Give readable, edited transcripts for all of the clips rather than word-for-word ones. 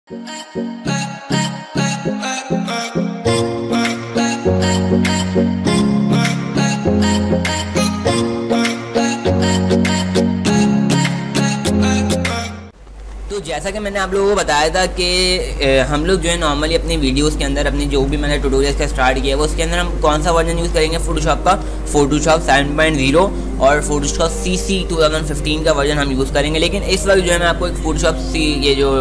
तो जैसा कि मैंने आप लोगों को बताया था कि हम लोग जो है नॉर्मली अपनी वीडियोस के अंदर अपनी जो भी मैंने ट्यूटोरियल्स का स्टार्ट किया है वो उसके अंदर हम कौन सा वर्जन यूज़ करेंगे फोटोशॉप का, फोटोशॉप 7.0 और फोटोशॉप CC 2015 का वर्जन हम यूज़ करेंगे। लेकिन इस वक्त जो है मैं आपको एक फोटोशॉप ये जो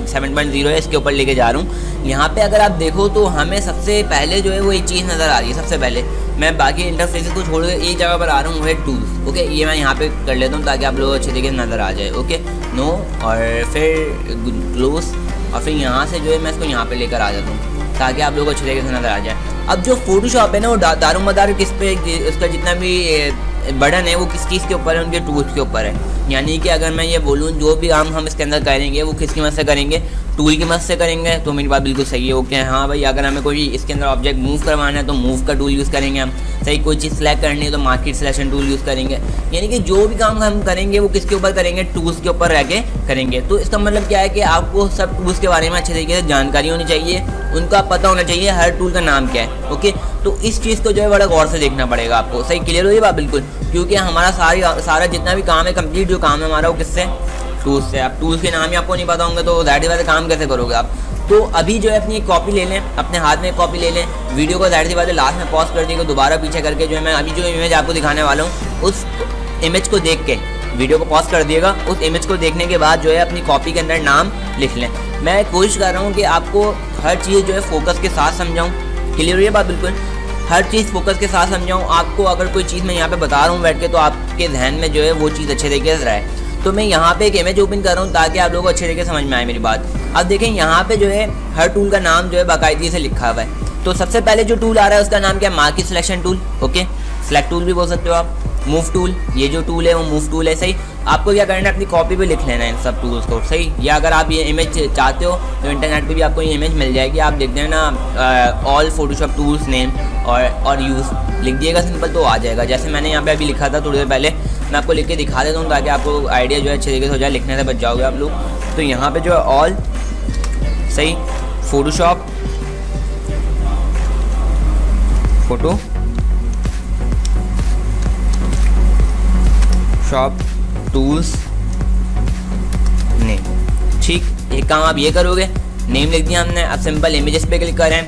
7.0 है इसके ऊपर लेके जा रहा हूँ। यहाँ पे अगर आप देखो तो हमें सबसे पहले जो है वो एक चीज़ नज़र आ रही है। सबसे पहले मैं बाकी इंटरफेसेस को छोड़ के एक जगह पर आ रहा हूँ, वो है टूल्स। ओके, ये मैं यहाँ पे कर लेता हूँ ताकि आप लोग अच्छे तरीके से नज़र आ जाए। ओके, नो और फिर क्लोज और फिर यहाँ से जो है मैं इसको यहाँ पे लेकर आ जाता हूँ ताकि आप लोगों को अच्छे तरीके से नज़र आ जाए। अब जो फोटोशॉप है ना वो दारोमदार किस पे, उसका जितना भी बटन है वो किस चीज़ के ऊपर है, उनके टूल्स के ऊपर है। यानी कि अगर मैं ये बोलूँ जो भी काम हम इसके अंदर करेंगे वो किसकी मदद से करेंगे, टूल की मदद से करेंगे। तो मेरी बात बिल्कुल सही है। ओके, हाँ भाई, अगर हमें कोई इसके अंदर ऑब्जेक्ट मूव करवाना है तो मूव का टूल यूज़ करेंगे हम। सही, कोई चीज़ सेलेक्ट करनी है तो मार्केट सिलेक्शन टूल यूज़ करेंगे। यानी कि जो भी काम हम करेंगे वो किसके ऊपर करेंगे, टूल्स के ऊपर रह के करेंगे। तो इसका मतलब क्या है कि आपको सब टूल्स के बारे में अच्छे तरीके से जानकारी होनी चाहिए, उनका पता होना चाहिए हर टूल का नाम क्या है। ओके, तो इस चीज़ को जो है बड़ा गौर से देखना पड़ेगा आपको। सही, क्लियर हो ये बात बिल्कुल, क्योंकि हमारा सारा जितना भी काम है, कंप्लीट जो काम है हमारा वो किससे, टूल्स से। आप टूल्स के नाम ही आपको नहीं पता होंगे तो ज़ाहिर सी बात है काम कैसे करोगे आप। तो अभी जो है अपनी एक कॉपी ले लें, अपने हाथ में एक कॉपी ले लें, वीडियो को ज़ाहिर सी बात है लास्ट में पॉज कर देंगे, दोबारा पीछे करके जो है मैं अभी जो इमेज आपको दिखाने वाला हूँ उस इमेज को देख के वीडियो को पॉज कर दिएगा। उस इमेज को देखने के बाद जो है अपनी कॉपी के अंदर नाम लिख लें। मैं कोशिश कर रहा हूँ कि आपको हर चीज़ जो है फोकस के साथ समझाऊँ। क्लियर ये बात बिल्कुल, हर चीज़ फोकस के साथ समझाऊँ आपको। अगर कोई चीज़ मैं यहाँ पे बता रहा हूँ बैठ के तो आपके जहन में जो है वो चीज़ अच्छे तरीके से रहे। तो मैं यहाँ पे एक इमेज ओपन कर रहा हूँ ताकि आप लोगों को अच्छे तरीके से समझ में आए मेरी बात। अब देखें यहाँ पे जो है हर टूल का नाम जो है बाकायदगी से लिखा हुआ है। तो सबसे पहले जो टूल आ रहा है उसका नाम क्या है, market selection tool. Okay, select tool भी बोल सकते हो आप। मूव टूल, ये जो टूल है वो मूव टूल है। सही, आपको क्या करना है, अपनी कॉपी पे लिख लेना है इन सब टूल्स को। सही, या अगर आप ये इमेज चाहते हो तो इंटरनेट पे भी आपको ये इमेज मिल जाएगी। आप लिख देना ऑल फोटोशॉप टूल्स नेम और यूज़ लिख दिएगा, सिंपल तो आ जाएगा। जैसे मैंने यहाँ पे अभी लिखा था थोड़ी देर पहले, मैं आपको लिख के दिखा देता हूँ ताकि आपको आइडिया जो है अच्छे तरीके से हो जाए, लिखने से बच जाओगे आप लोग। तो यहाँ पे जो है ऑल, सही, Photoshop photo shop tools name. ठीक, एक काम आप ये करोगे, नेम लिख दिया हमने। अब सिंपल इमेजेस पे क्लिक करें।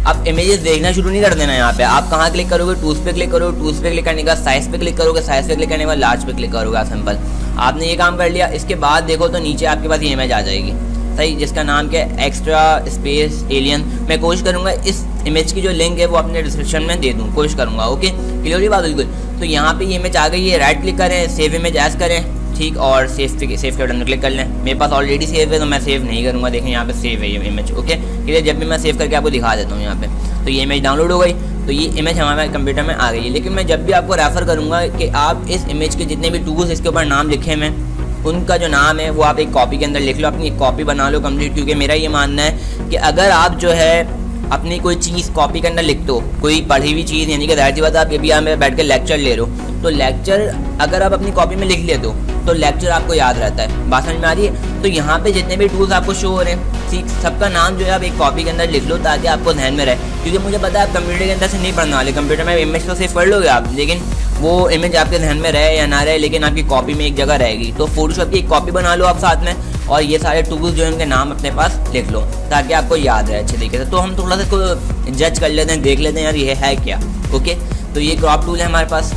अब इमेजेस देखना शुरू नहीं कर देना। यहाँ पे आप कहाँ क्लिक करोगे, टूल्स पे क्लिक करोगे, टूल्स पे क्लिक करने के बाद साइज पे क्लिक करोगे, साइज पे क्लिक करने के बाद लार्ज पे क्लिक करोगे। सिंपल आपने ये काम कर लिया। इसके बाद देखो तो नीचे आपके पास ये इमेज आ जाएगी। सही, जिसका नाम क्या है, एक्स्ट्रा स्पेस एलियन। मैं कोशिश करूँगा इस इमेज की जो लिंक है वो अपने डिस्क्रिप्शन में दे दूँ, कोशिश करूँगा। ओके, क्लियर ही बात बिल्कुल। तो यहाँ पे ये इमेज आ गई है, राइट क्लिक करें, सेव इमेज एज करें। ठीक, और सेव के बटन क्लिक कर लें। मेरे पास ऑलरेडी सेव है तो मैं सेव नहीं करूँगा। देखें यहाँ पे सेव है ये इमेज। ओके, क्लियर, जब भी मैं सेव करके आपको दिखा देता हूँ यहाँ पे। तो ये इमेज डाउनलोड हो गई, तो ये इमेज हमारे कंप्यूटर में आ गई है। लेकिन मैं जब भी आपको रेफर करूँगा कि आप इस इमेज के जितने भी टूल्स इसके ऊपर नाम लिखे हैं उनका जो नाम है वो आप एक कॉपी के अंदर लिख लो, अपनी एक कॉपी बना लो कंप्लीट। क्योंकि मेरा ये मानना है कि अगर आप जो है अपनी कोई चीज़ कॉपी के अंदर लिख दो, कोई पढ़ी हुई चीज़, यानी कि जाहिर सी बात है आप अभी यहाँ में बैठ के लेक्चर ले रहे हो तो लेक्चर अगर आप अपनी कॉपी में लिख लेते हो तो लेक्चर आपको याद रहता है। बात समझ में आ रही है। तो यहाँ पे जितने भी टूल्स आपको शो हो रहे हैं, ठीक, सबका नाम जो है आप एक कॉपी के अंदर लिख लो ताकि आपको ध्यान में रहे। क्योंकि मुझे पता है आप कंप्यूटर के अंदर से नहीं पढ़ने वाले, कंप्यूटर में इमेज तो सेव कर लोगे आप, लेकिन वो इमेज आपके ध्यान में रहे या ना रहे, लेकिन आपकी कॉपी में एक जगह रहेगी। तो फोटोशॉप की एक कॉपी बना लो आप साथ में, और ये सारे टूल्स जो है उनके नाम अपने पास लिख लो ताकि आपको याद रहे अच्छे तरीके से। तो हम थोड़ा सा इसको जज कर लेते हैं, देख लेते हैं यार ये है क्या। ओके, तो ये क्रॉप टूल है हमारे पास,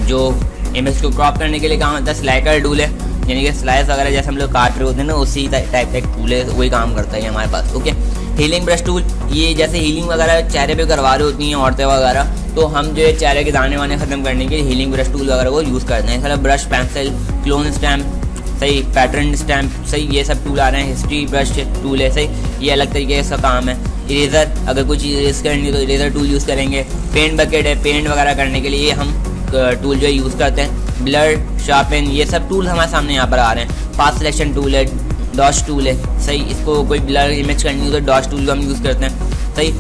जो इमेज को क्रॉप करने के लिए काम होता है। स्लाइडर टूल है, यानी कि स्लाइस वगैरह जैसे हम लोग काट रहे होते हैं ना, उसी टाइप का एक टूल है, वही काम करता है हमारे पास। ओके, हीलिंग ब्रश टूल, ये जैसे हीलिंग वगैरह चेहरे पे करवा रही होती हैं औरतें वगैरह, तो हम जो है चेहरे के दाने वाने ख़त्म करने के लिए हीलिंग ब्रश टूल वगैरह को यूज़ करते हैं। मतलब ब्रश, पेंसिल, क्लोन स्टैम्प, सही, पैटर्न स्टैम्प, सही, ये सब टूल आ रहे हैं। हिस्ट्री ब्रश टूल है, सही, ये अलग तरीके का काम है। इरेज़र, अगर कोई चीज़ इरेज करनी है तो इरेज़र टूल यूज़ करेंगे। पेंट बकेट है, पेंट वगैरह करने के लिए हम टूल जो है यूज़ करते हैं। ब्लर, शार्पन, ये सब टूल हमारे सामने यहाँ पर आ रहे हैं। पाथ सिलेक्शन टूल है, डॉश टूल है, सही, इसको कोई ब्लर इमेज करनी हो तो डॉश टूल को हम यूज़ करते हैं। सही,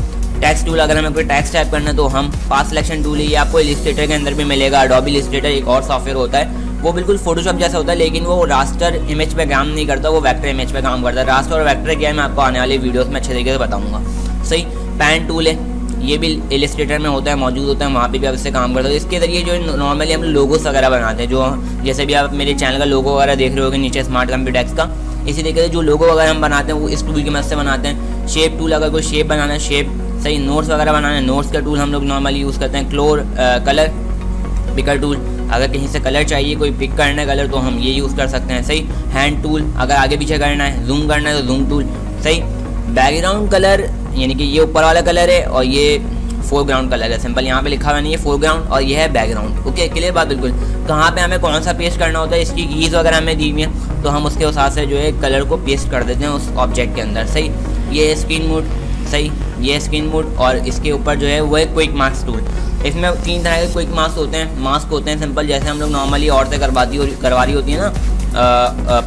टेक्स्ट टूल, अगर हमें कोई टेक्स्ट टाइप करना है तो हम पाथ सिलेक्शन टूल है, ये आपको इलिस्ट्रेटर के अंदर भी मिलेगा। एडोबी इलिस्ट्रेटर एक और सॉफ्टवेयर होता है, वो बिल्कुल फोटोशॉप जैसा होता है, लेकिन वो रास्टर इमेज पे काम नहीं करता, वो वेक्टर इमेज पे काम करता है। रास्टर और वेक्टर क्या है मैं आपको आने वाली वीडियोस में अच्छे तरीके से बताऊंगा। सही, पैन टूल है, ये भी इलस्ट्रेटर में होता है, मौजूद होता है, वहाँ पे भी आप इससे काम करते हो। इसके ज़रिए जो नॉर्मली हम लोगोस वगैरह बनाते हैं, जो जैसे भी आप मेरे चैनल का लोगो वगैरह देख रहे होगे नीचे स्मार्ट कंप्यूटर एक्स का, इसी तरीके से जो लोगो वगैरह हम बनाते हैं वो इस टूल की मदद से बनाते हैं। शेप टूल, अगर कोई शेप बनाना है शेप, सही, नोट्स वगैरह बनाना है नोट्स का टूल हम लोग नॉर्मली यूज़ करते हैं। कलर पिकर टूल, अगर कहीं से कलर चाहिए, कोई पिक करना है कलर, तो हम ये यूज़ कर सकते हैं। सही, हैंड टूल, अगर आगे पीछे करना है, जूम करना है तो जूम टूल। सही, बैकग्राउंड कलर, यानी कि ये ऊपर वाला कलर है और ये फोरग्राउंड कलर है। सिंपल यहाँ पे लिखा हुआ नहीं है फोरग्राउंड और ये है बैकग्राउंड। ओके, क्लियर बात बिल्कुल। कहाँ पे हमें कौन सा पेस्ट करना होता है, इसकी कीज़ वगैरह हमें दी हुई है, तो हम उसके हिसाब से जो है कलर को पेस्ट कर देते हैं उस ऑब्जेक्ट के अंदर। सही, ये स्क्रीन मोड, सही, ये स्क्रीन मोड, और इसके ऊपर जो है वो है क्विक मास्क टूल। इसमें 3 तरह के क्विक मास्क होते हैं। सिंपल जैसे हम लोग नॉर्मली औरतें करवा रही होती है ना,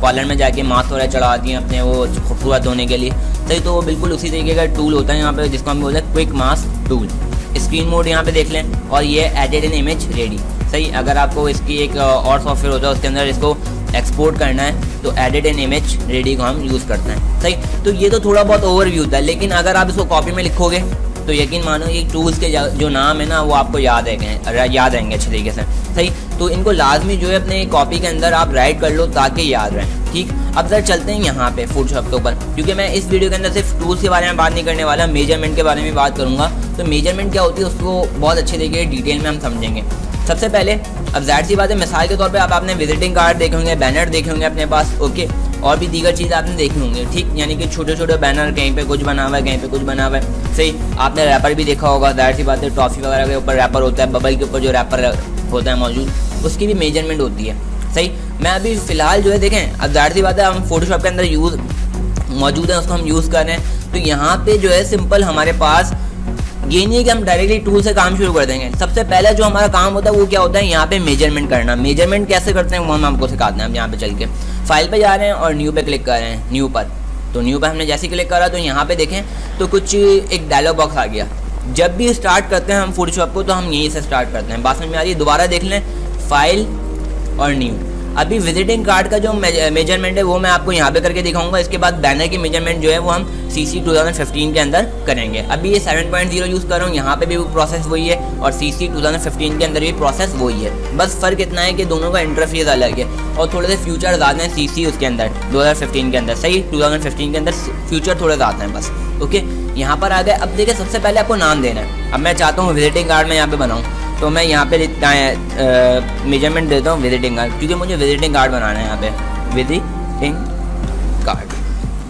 पार्लर में जाके मास्क वगैरह चढ़ाती हैं अपने वो खूबसूरत होने के लिए। सही, तो वो बिल्कुल उसी तरीके का टूल होता है यहाँ पे, जिसको हम बोलते हैं quick mask tool. Screen mode यहाँ पे देख लें, और ये एडिट इन इमेज रेडी। सही, अगर आपको इसकी एक और सॉफ्टवेयर होता है उसके अंदर इसको एक्सपोर्ट करना है तो एडिट इन इमेज रेडी को हम यूज़ करते हैं। सही, तो ये तो थोड़ा बहुत ओवरव्यू था, लेकिन अगर आप इसको कॉपी में लिखोगे तो यकीन मानो ये टूल्स के जो नाम है ना वो आपको याद रहेंगे अच्छे तरीके से। सही, तो इनको लाजमी जो है अपने कॉपी के अंदर आप राइट कर लो ताकि याद रहे। ठीक, अब जरा चलते हैं यहाँ पे फोटोशॉप के ऊपर, क्योंकि मैं इस वीडियो के अंदर सिर्फ टूल्स के बारे में बात नहीं करने वाला, मेजरमेंट के बारे में बात करूँगा। तो मेजरमेंट क्या होती है उसको बहुत अच्छे तरीके से डिटेल में हम समझेंगे। सबसे पहले, अब जाहिर सी बात है, मिसाल के तौर पे आपने विजिटिंग कार्ड देखे होंगे, बैनर देखे होंगे अपने पास। ओके, और भी दीगर चीज़ आपने देखी होंगी। ठीक, यानी कि छोटे छोटे बैनर, कहीं पे कुछ बना हुआ है, कहीं पे कुछ बना हुआ है। सही, आपने रैपर भी देखा होगा, जाहिर सी बात है टॉफ़ी वगैरह के ऊपर रैपर होता है, बबल के ऊपर जो रैपर होता है मौजूद, उसकी भी मेजरमेंट होती है। सही, मैं अभी फ़िलहाल जो है देखें, अब जाहिर सी बात है हम फोटोशॉप के अंदर मौजूद है, उसको हम यूज़ कर रहे हैं। तो यहाँ पे जो है सिंपल हमारे पास ये नहीं है कि हम डायरेक्टली टूल से काम शुरू कर देंगे। सबसे पहले जो हमारा काम होता है वो क्या होता है, यहाँ पे मेजरमेंट करना। मेजरमेंट कैसे करते हैं वो हम आपको सिखाते हैं। हम यहाँ पे चल के फाइल पे जा रहे हैं और न्यू पे क्लिक कर रहे हैं, न्यू पर। तो न्यू पे हमने जैसे क्लिक करा तो यहाँ पे देखें तो कुछ एक डायलॉग बॉक्स आ गया। जब भी स्टार्ट करते हैं हम फोटोशॉप को तो हम यहीं से स्टार्ट करते हैं। बात समझ में आ रही है? दोबारा देख लें, फाइल और न्यू। अभी विजिटिंग कार्ड का जो मेजरमेंट है वो मैं आपको यहाँ पे करके दिखाऊंगा। इसके बाद बैनर की मेजरमेंट जो है वो हम CC 2015 के अंदर करेंगे। अभी ये 7.0 यूज़ कर रहा हूँ, यहाँ पे भी वो प्रोसेस वही है और CC 2015 के अंदर भी प्रोसेस वही है। बस फ़र्क इतना है कि दोनों का इंटरफेस अलग है और थोड़े से फ्यूचर ज़्यादा हैं CC उसके अंदर 2015 के अंदर। सही, 2015 के अंदर फ्यूचर थोड़े ज़्यादा हैं बस। ओके, यहाँ पर आ गए। अब देखिए सबसे पहले आपको नाम देना है। अब मैं चाहता हूँ विजिटिंग कार्ड में यहाँ पे बनाऊँ, तो मैं यहाँ पे मेजरमेंट देता हूँ विजिटिंग कार्ड, क्योंकि मुझे विजिटिंग कार्ड बनाना है। यहाँ पे विजिटिंग कार्ड,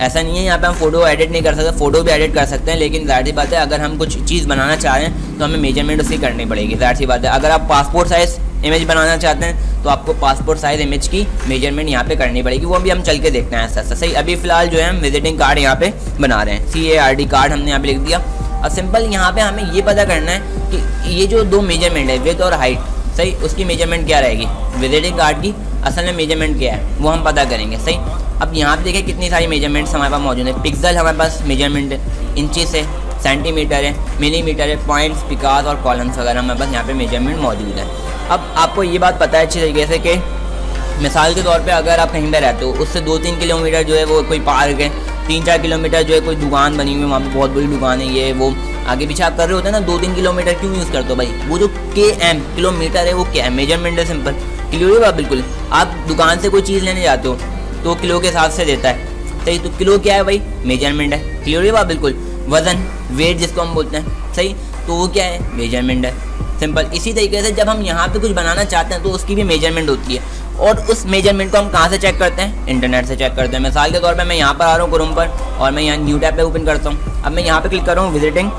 ऐसा नहीं है यहाँ पे हम फ़ोटो एडिट नहीं कर सकते, फ़ोटो भी एडिट कर सकते हैं, लेकिन ज़ाहिर सी बात है अगर हम कुछ चीज़ बनाना चाह रहे हैं तो हमें मेजरमेंट उसकी करनी पड़ेगी। ज़ाहिर सी बात है अगर आप पासपोर्ट साइज़ इमेज बनाना चाहते हैं तो आपको पासपोर्ट साइज़ इमेज की मेजरमेंट यहाँ पे करनी पड़ेगी। वो अभी हम चल के देखते हैं ऐसा ऐसा। सही, अभी फ़िलहाल जो है हम विजिटिंग कार्ड यहाँ पे बना रहे हैं, CARD कार्ड हमने यहाँ पे लिख दिया। अब सिंपल यहाँ पे हमें ये पता करना है कि ये जो दो मेजरमेंट है, विड्थ और हाइट, सही, उसकी मेजरमेंट क्या रहेगी। विजिटिंग कार्ड की असल में मेजरमेंट क्या है वो हम पता करेंगे। सही, अब यहाँ पे देखिए कितनी सारी मेजरमेंट्स हमारे पास मौजूद है। पिक्सल हमारे पास मेजरमेंट है, इंचेस है, सेंटीमीटर है, मिलीमीटर है, पॉइंट्स, पिकास और कॉलम्स वगैरह हमारे पास यहाँ पे मेजरमेंट मौजूद है। अब आपको ये बात पता है अच्छी तरीके से कि मिसाल के तौर पे अगर आप कहीं पर रहते हो, उससे 2-3 किलोमीटर जो है वो कोई पार्क है, 3-4 किलोमीटर जो है कोई दुकान बनी हुई है, वहाँ पर बहुत बड़ी दुकान है, ये वो आगे पीछे आप कर रहे होते हैं ना, 2-3 किलोमीटर क्यों यूज़ करते हो भाई? वो जो km किलोमीटर है वो क्या है? मेजरमेंट है, सिंपल किलो ही बात। बिल्कुल, आप दुकान से कोई चीज़ लेने जाते हो तो किलो के हिसाब से देता है। सही, तो किलो क्या है भाई? मेजरमेंट है, किलो ही बात। बिल्कुल, वज़न, वेट जिसको हम बोलते हैं, सही, तो वो क्या है? मेजरमेंट है, सिंपल। इसी तरीके से जब हम यहाँ पे कुछ बनाना चाहते हैं तो उसकी भी मेजरमेंट होती है, और उस मेजरमेंट को हम कहाँ से चेक करते हैं? इंटरनेट से चेक करते हैं। मिसाल के तौर पे मैं यहाँ पर आ रहा हूँ क्रोम पर और मैं यहाँ न्यू टैब पे ओपन करता हूँ। अब मैं यहाँ पे क्लिक कर रहा हूँ विजिटिंग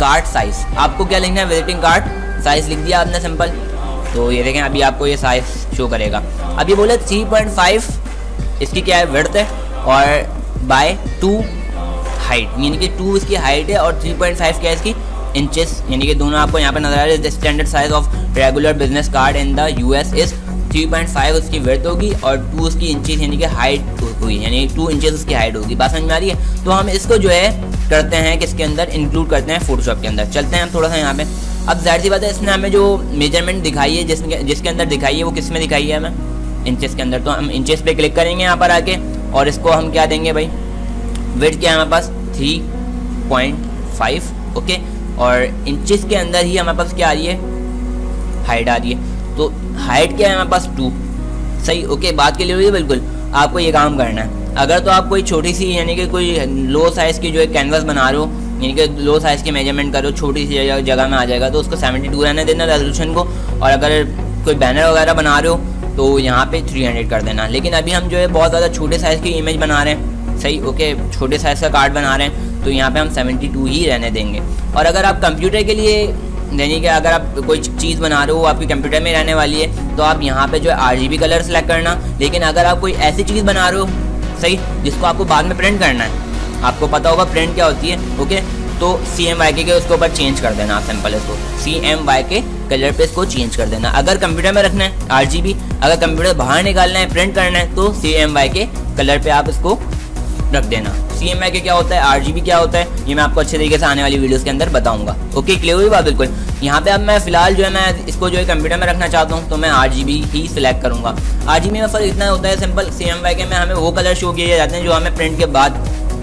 कार्ड साइज़। आपको क्या लिखना है? विजिटिंग कार्ड साइज़ लिख दिया आपने, सिंपल। तो ये देखें अभी आपको ये साइज़ शो करेगा। अभी बोले 3.5 इसकी क्या है? विड्थ है, और बाय 2 हाइट, यानी कि 2 इसकी हाइट है और 3.5 क्या है इसकी? इंचेस, यानी कि दोनों आपको यहाँ पे नजर आ रहे हैं। The standard size of regular business card in the US is 3.5 उसकी विड्थ होगी और 2 उसकी इंचेस यानी कि हाइट हुई, यानी 2 इंचेस उसकी हाइट होगी। बात समझ में आ रही है? तो हम इसको जो है करते हैं किसके अंदर? इंक्लूड करते हैं फोटोशॉप के अंदर। चलते हैं हम थोड़ा सा यहाँ पे। अब जाहिर सी बात है इसने हमें जो मेजरमेंट दिखाई है जिसके अंदर दिखाई है वो किस में दिखाई है हमें, इंचेस के अंदर। तो हम इंचेस पे क्लिक करेंगे यहाँ पर आके और इसको हम क्या देंगे भाई, विड्थ क्या है हमारे पास 3.5, ओके। और इंचेस के अंदर ही हमारे पास क्या आ रही है, हाइट आ रही है। तो हाइट क्या है हमारे पास 2, सही, ओके। बात के लिए हुई है बिल्कुल। आपको ये काम करना है, अगर तो आप कोई छोटी सी यानी कि कोई लो साइज़ की जो है कैनवस बना रहे हो, यानी कि लो साइज़ की मेजरमेंट करो, छोटी सी जगह में आ जाएगा, तो उसको 72 रहने देना रेजोल्यूशन को। और अगर कोई बैनर वगैरह बना रहे हो तो यहाँ पे 300 कर देना। लेकिन अभी हम जो है बहुत ज़्यादा छोटे साइज़ की इमेज बना रहे हैं, सही, ओके, छोटे साइज़ का कार्ड बना रहे हैं, तो यहाँ पे हम 72 ही रहने देंगे। और अगर आप कंप्यूटर के लिए यानी कि अगर आप कोई चीज़ बना रहे हो आपके कंप्यूटर में रहने वाली है, तो आप यहाँ पे जो है RGB कलर सेलेक्ट करना। लेकिन अगर आप कोई ऐसी चीज़ बना रहे हो, सही, जिसको आपको बाद में प्रिंट करना है, आपको पता होगा प्रिंट क्या होती है, ओके, तो CMYK के उसके ऊपर चेंज कर देना। आप सिंपल इसको CMYK कलर पे इसको चेंज कर देना। अगर कंप्यूटर में रखना है RGB, अगर कंप्यूटर बाहर निकालना है, प्रिंट करना है, तो CMYK कलर पे आप इसको रख देना। CMYK क्या होता है, RGB क्या होता है, ये मैं आपको अच्छे तरीके से आने वाली वीडियोस के अंदर बताऊंगा, ओके। क्लियर हुई बात बिल्कुल। यहाँ पे अब मैं फिलहाल जो है मैं इसको जो है कंप्यूटर में रखना चाहता हूँ, तो मैं RGB ही सिलेक्ट करूँगा। RGB में फ़र्क इतना होता है सिंपल, CMYK में हमें वो कलर शो किए जाते हैं जो हमें प्रिंट के बाद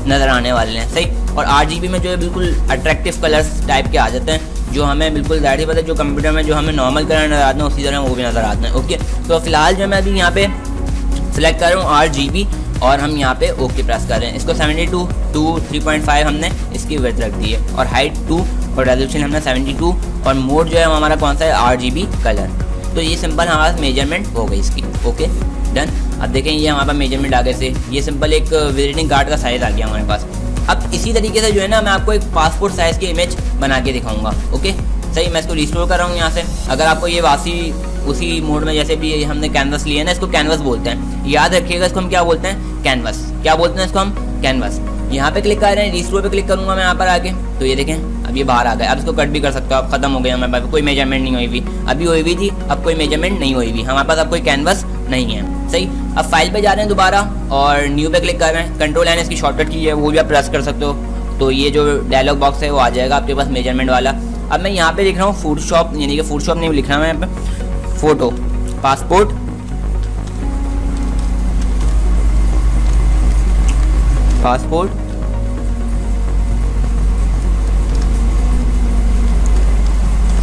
नज़र आने वाले हैं, सही। और RGB में जो है बिल्कुल अट्रैक्टिव कलर्स टाइप के आ जाते हैं, जो हमें बिल्कुल जाहिर सी बात है जो कंप्यूटर में जो हमें नॉर्मल कलर नज़र आते हैं उसी तरह वो भी नज़र आते हैं, ओके। तो फिलहाल जो मैं अभी यहाँ पे सिलेक्ट कर रहा हूँ RGB, और हम यहाँ पे ओके प्रेस कर रहे हैं। इसको 72 to 3.5 हमने इसकी विड्थ रख दी है, और हाइट 2, और रेजोल्यूशन हमने 72, और मोड जो है हमारा कौन सा है, RGB कलर। तो ये सिंपल हमारे मेजरमेंट हो गई इसकी, ओके, डन। अब देखें ये हमारे पास मेजरमेंट आ गए से, ये सिंपल एक विजिटिंग कार्ड का साइज़ आ गया हमारे पास। अब इसी तरीके से जो है ना मैं आपको एक पासपोर्ट साइज़ की इमेज बना के दिखाऊंगा, ओके, सही। मैं इसको रिस्टोर कर रहा हूँ यहाँ से। अगर आपको ये वासी उसी मोड में जैसे भी हमने कैनवस लिया है ना, इसको कैनवस बोलते हैं, याद रखिएगा। इसको हम क्या बोलते हैं, कैनवस। क्या बोलते हैं इसको हम, कैनवस। यहाँ पे क्लिक कर रहे हैं, रिस्टोर पे क्लिक करूँगा मैं यहाँ पर आके, तो ये देखें अब ये बाहर आ गया। अब इसको कट भी कर सकते हो आप, खत्म हो गया हमारे पास, कोई मेजरमेंट नहीं हुई हुई, अभी हुई हुई थी, अब कोई मेजरमेंट नहीं हुई हुई, हमारे पास अब कोई कैनवस नहीं है, सही। अब फाइल पे जा रहे हैं दोबारा और न्यू पे क्लिक कर रहे हैं। कंट्रोल N इसकी शॉर्टकट की है, वो भी आप प्रेस कर सकते हो, तो ये जो डायलॉग बॉक्स है वो आ जाएगा आपके पास मेजरमेंट वाला। अब मैं यहाँ पे लिख रहा हूँ फोटोशॉप, यानी कि फोटोशॉप नहीं लिख रहा मैं यहाँ पे, फोटो पासपोर्ट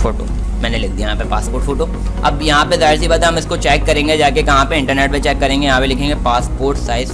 फोटो मैंने लिख दिया यहाँ पे पासपोर्ट फोटो। अब यहाँ पे जाहिर सी बात है हम इसको चेक करेंगे जाके, कहाँ पे, इंटरनेट पे चेक करेंगे। यहाँ पे लिखेंगे पासपोर्ट साइज,